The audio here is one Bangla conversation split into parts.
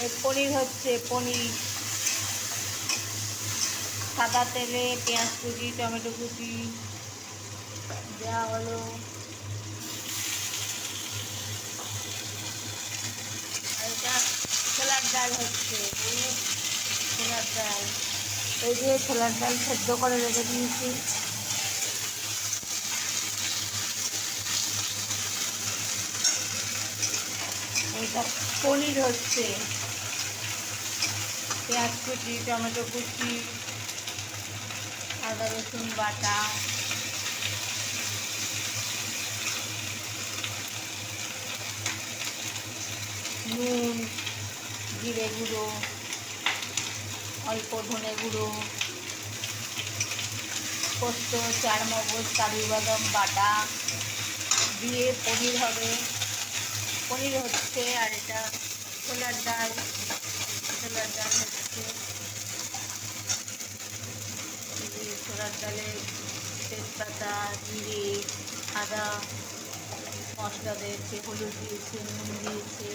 এই পনির হচ্ছে, পনির সাদা তেলে পেঁয়াজ কুচি টমেটো কুচি দেওয়া হলো। আর এটা ছোলার ডাল হচ্ছে, ছোলার ডাল। এই যে ছোলার ডাল সেদ্ধ করে রেখে দিয়েছি। এইটা পনির হচ্ছে, পেঁয়াজ কুচি টমেটো কুচি আদা রসুন বাটা, নুন, জিরে গুঁড়ো, অল্প ধনে গুঁড়ো, পোস্ত চারমগজ কাজু বাদাম বাটা দিয়ে পনির হবে। পনির হচ্ছে। আর এটা ছোলার ডাল, ছোলার ডাল হচ্ছে। ছোলার ডালে তেজপাতা জিরে আদা মশলা দিয়েছে, হলুদ দিয়েছে, নুন দিয়েছে,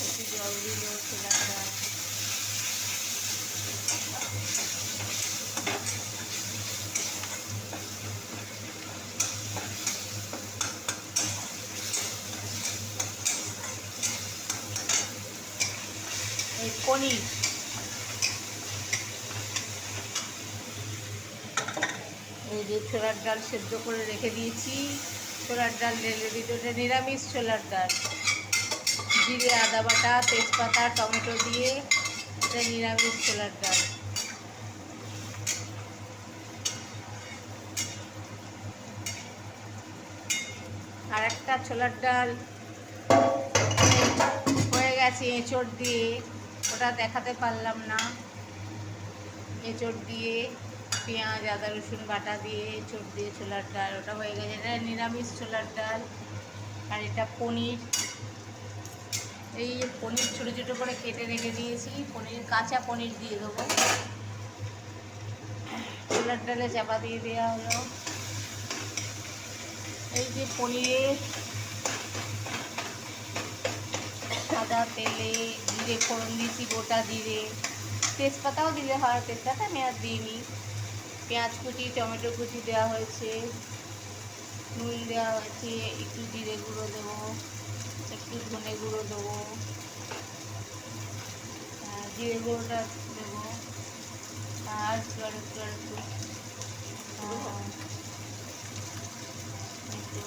একটু জল দিল ছোলার ডাল। এই পনির এই যে ছোলার ডাল সেদ্ধ করে রেখে দিয়েছি। ছোলার ডাল ঢেলে দিতে, ওটা নিরামিষ ছোলার ডাল, জিরে আদা বাটা তেজপাতা টমেটো দিয়ে এটা নিরামিষ ছোলার ডাল। আর একটা ছোলার ডাল হয়ে গেছে এঁচড় দিয়ে, ওটা দেখাতে পারলাম না। এঁচড় দিয়ে পেঁয়াজ আদা রসুন বাটা দিয়ে এঁচড় দিয়ে ছোলার ডাল, ওটা হয়ে গেছে। এটা নিরামিষ ছোলার ডাল। আর এটা পনির, এই যে পনির ছোটো ছোটো করে কেটে রেখে দিয়েছি, পনির কাঁচা পনির দিয়ে দেবো। ছোলার ডালে চাপা দিয়ে দেওয়া হলো। এই যে পনিরের সাদা তেলে জিরে ফোড়ন দিয়েছি, গোটা জিরে, তেজপাতাও দিলে হয়, তেজপাতা আমি আর দিইনি। পেঁয়াজ কুচি টমেটো কুচি দেওয়া হয়েছে, নুন দেওয়া হয়েছে, একটু জিরে গুঁড়ো দেবো, একটু ধনে গুঁড়ো দেবো, জিরে গুঁড়োটা দেবো, আর একটু